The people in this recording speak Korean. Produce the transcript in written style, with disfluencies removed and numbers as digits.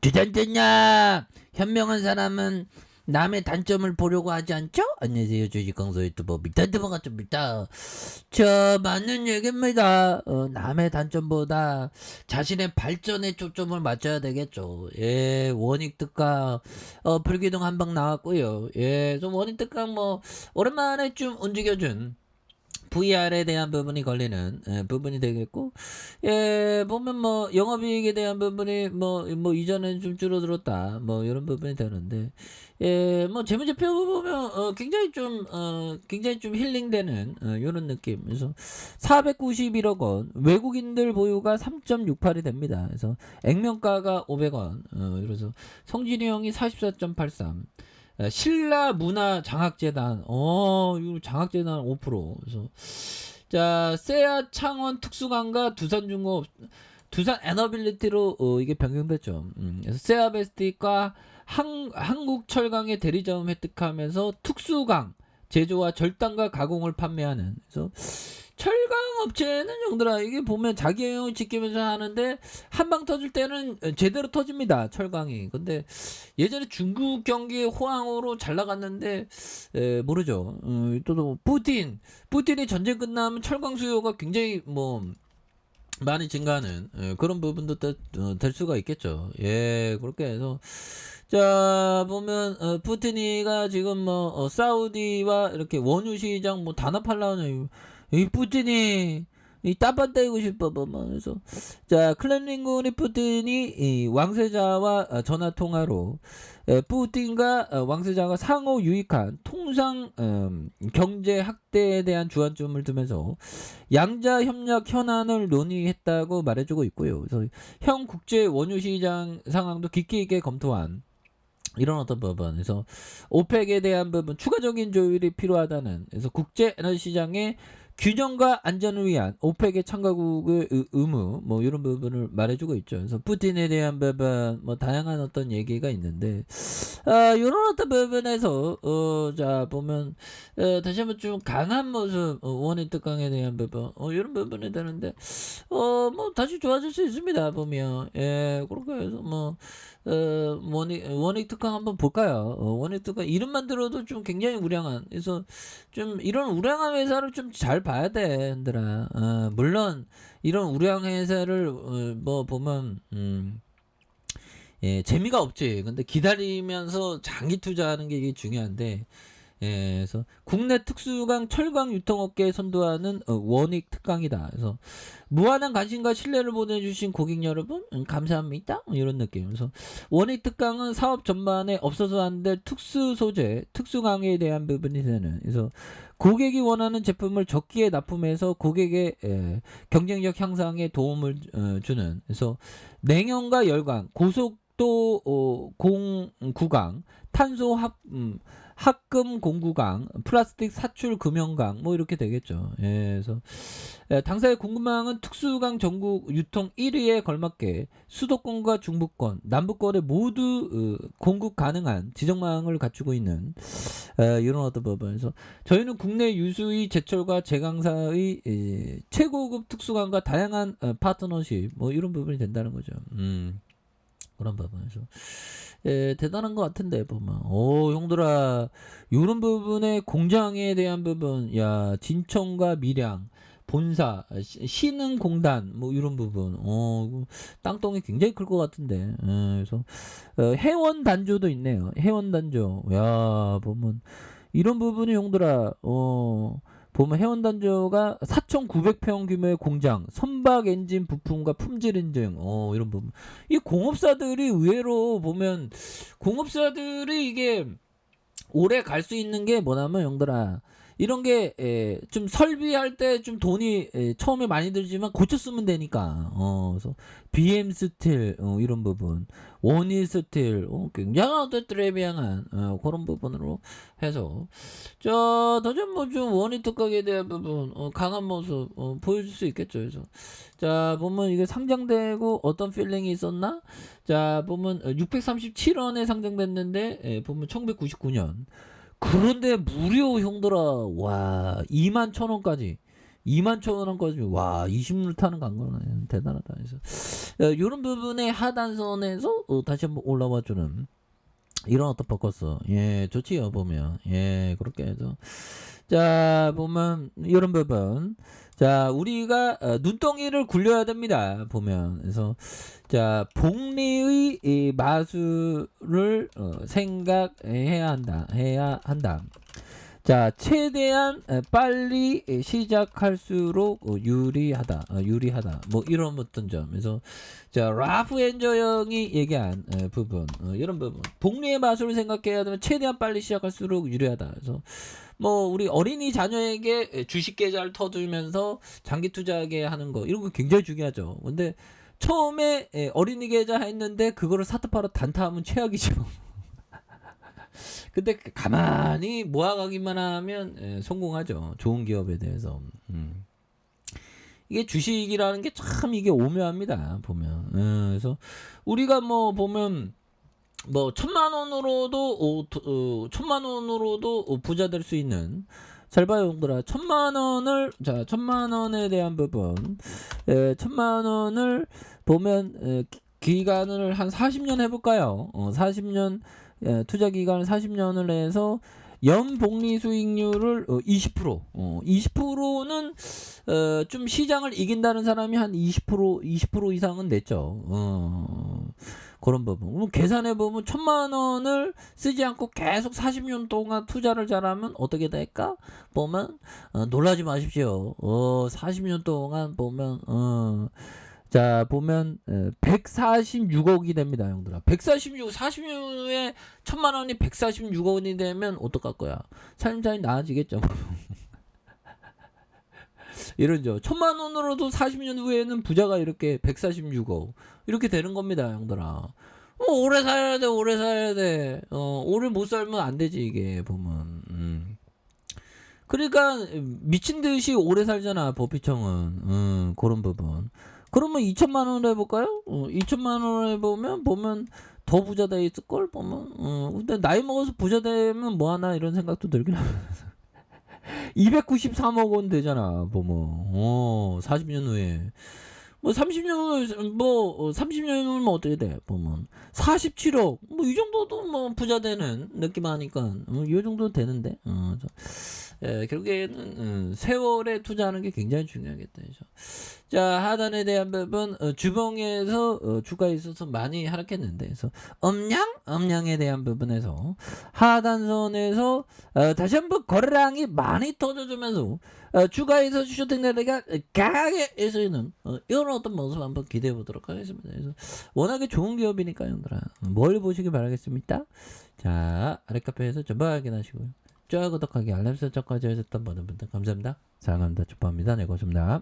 두잔됐냐? 현명한 사람은 남의 단점을 보려고 하지 않죠? 안녕하세요, 주식강사 유튜버 밑단드버 같습니다. 맞는 얘기입니다. 남의 단점보다 자신의 발전에 초점을 맞춰야 되겠죠. 예, 원익 특강 불기둥 한 방 나왔고요. 예, 좀 원익 특강 오랜만에 좀 움직여준 VR에 대한 부분이 걸리는 부분이 되겠고, 예, 보면 영업이익에 대한 부분이 이전엔 좀 줄어들었다 이런 부분이 되는데, 예, 재무제표 보면 굉장히 좀 힐링되는 이런 느낌. 그래서 491억 원, 외국인들 보유가 3.68이 됩니다. 그래서 액면가가 500원, 그래서 성진이 형이 44.83. 신라 문화 장학재단, 이거 장학재단 5%. 그래서, 세아 창원 특수관과 두산중공업, 두산 에너빌리티로, 이게 변경됐죠. 그래서 세아베스틱과 한국철강의 대리자금 획득하면서 특수강, 제조와 절단과 가공을 판매하는. 그래서, 철강 업체는 형들아 이게 보면 자기 영역을 지키면서 하는데 한 방 터질 때는 제대로 터집니다, 철강이. 근데 예전에 중국 경기 호황으로 잘 나갔는데 모르죠. 또 푸틴이 전쟁 끝나면 철강 수요가 굉장히 많이 증가하는 그런 부분도 될 수가 있겠죠. 예, 그렇게 해서 보면 푸틴이가 지금 사우디와 이렇게 원유 시장 단합하려는 이 푸틴이 이 따반 떼고 싶어 그래서 클렘린군이 푸틴이 이 왕세자와 전화 통화로 푸틴과 왕세자가 상호 유익한 통상 경제 확대에 대한 주안점을 두면서 양자 협력 현안을 논의했다고 말해주고 있고요. 그래서 현 국제 원유 시장 상황도 깊이 있게 검토한 이런 어떤 부분에서 오펙에 대한 부분 추가적인 조율이 필요하다는, 그래서 국제 에너지 시장의 균형과 안전을 위한 오펙의 참가국의 의무 이런 부분을 말해주고 있죠. 그래서 푸틴에 대한 부분 다양한 어떤 얘기가 있는데 이런 어떤 부분에서 보면 다시 한번 좀 강한 모습 원인 특강에 대한 부분 이런 부분이 되는데 다시 좋아질 수 있습니다. 보면 예, 그렇게 해서 원익 특강 한번 볼까요? 원익 특강 이름만 들어도 좀 굉장히 우량한, 그래서 좀 이런 우량한 회사를 좀 잘 봐야 돼, 얘들아. 물론 이런 우량 회사를 보면 예, 재미가 없지. 근데 기다리면서 장기 투자하는 게 이게 중요한데, 예, 그래서 국내 특수강 철강 유통업계에 선도하는 원익 특강이다. 그래서 무한한 관심과 신뢰를 보내주신 고객 여러분 감사합니다. 이런 느낌. 그래서 원익 특강은 사업 전반에 없어서 안 될 특수 소재, 특수강에 대한 부분이 되는. 그래서 고객이 원하는 제품을 적기에 납품해서 고객의 경쟁력 향상에 도움을 주는. 그래서 냉연과 열강, 고속도 공구강, 탄소 합금 공구강, 플라스틱 사출 금연강 이렇게 되겠죠. 예, 그래서 당사의 공급망은 특수강 전국 유통 1위에 걸맞게 수도권과 중부권, 남부권에 모두 공급 가능한 지정망을 갖추고 있는 이런 어떤 부분에서 저희는 국내 유수의 제철과 제강사의 최고급 특수강과 다양한 파트너십 이런 부분이 된다는 거죠. 그런 부분에서 대단한 것 같은데 보면 형들아 이런 부분에 공장에 대한 부분, 야 진청과 밀양 본사 신흥공단 이런 부분 땅덩이 굉장히 클 것 같은데 그래서 해원 단조도 있네요. 해원 단조, 야 보면 이런 부분이 형들아 보면 해원단조가 4,900평 규모의 공장, 선박 엔진 부품과 품질 인증, 이런 부분. 이 공업사들이 의외로 보면, 공업사들이 이게 오래 갈 수 있는 게 뭐냐면, 형들아. 이런 게, 좀 설비할 때 좀 돈이 처음에 많이 들지만 고쳐 쓰면 되니까. 그래서 BM 스틸, 이런 부분. 원일 스틸, 굉장한 트레비앙한, 그런 부분으로 해서. 다시 한번 좀 원일 특각에 대한 부분, 강한 모습, 보여줄 수 있겠죠. 그래서. 보면 이게 상장되고 어떤 필링이 있었나? 보면 637원에 상장됐는데, 보면 1999년. 그런데 무료 형들아, 와, 21,000원까지. 21,000원까지 와 20를 타는 강거는 대단하다. 그래서 이런 부분의 하단선에서 다시 한번 올라와주는 이런 어떤 포커스 좋지요 보면 그렇게 해서 자 보면 이런 부분 자 우리가 눈덩이를 굴려야 됩니다 보면. 그래서 자 복리의 이 마술을 생각해야 한다. 자 최대한 빨리 시작할수록 유리하다 뭐 이런 어떤 점. 그래서 자 라프 엔저 형이 얘기한 부분 이런 부분 복리의 마술을 생각해야 되면 최대한 빨리 시작할수록 유리하다. 그래서 뭐 우리 어린이 자녀에게 주식 계좌를 터주면서 장기 투자하게 하는 거 이런 거 굉장히 중요하죠. 근데 처음에 어린이 계좌 했는데 그거를 사트파로 단타하면 최악이죠. 근데 가만히 모아가기만 하면 성공하죠. 좋은 기업에 대해서. 이게 주식이라는 게 참 이게 오묘합니다. 보면. 그래서 우리가 뭐 보면 뭐 1,000만 원으로도 부자 될 수 있는 잘 봐요 형들아. 1,000만 원에 대한 부분 1,000만 원을 보면 기간을 한 40년 해볼까요? 40년 투자 기간을 40년을 해서 연복리 수익률을 20% 20%는 좀 시장을 이긴다는 사람이 한 20% 이상은 냈죠. 그런 부분. 계산해 보면 1,000만 원을 쓰지 않고 계속 40년 동안 투자를 잘하면 어떻게 될까? 보면 놀라지 마십시오. 40년 동안 보면 자 보면 146억이 됩니다 형들아. 40년 후에 1,000만 원이 146억이 되면 어떡할 거야? 삶이 나아지겠죠. 이런죠. 1,000만 원으로도 40년 후에는 부자가 이렇게 146억 이렇게 되는 겁니다 형들아. 오래 살아야 돼 오래 살아야 돼. 오래 못 살면 안 되지 이게 보면. 그러니까 미친 듯이 오래 살잖아 버피청은. 그런 부분. 그러면 2천만 원으로 해볼까요? 2천만 원으로 해보면 더 부자 돼 있을 걸 보면. 근데 나이 먹어서 부자 되면 뭐 하나 이런 생각도 들긴 합니다. 293억 원 되잖아 보면. 40년 후에 뭐 30년 후면 어떻게 돼 보면 47억 뭐 이 정도도 뭐 부자 되는 느낌 하니까 이 정도 되는데. 결국에는 세월에 투자하는 게 굉장히 중요하겠다. 자 하단에 대한 부분 주봉에서 주가에 있어서 많이 하락했는데 그래서 음량에 대한 부분에서 하단선에서 다시 한번 거래량이 많이 터져주면서 주가에서 슈팅 내리가 강하게 해서는 이런 어떤 모습 한번 기대해 보도록 하겠습니다. 그래서 워낙에 좋은 기업이니까 형들아 뭘 보시길 바라겠습니다. 자 아래 카페에서 전부 확인하시고요. 좋아요 구독하기 알람 설정까지 해주셨던 모든 분들 감사합니다. 사랑합니다. 축복합니다. 네 고맙습니다.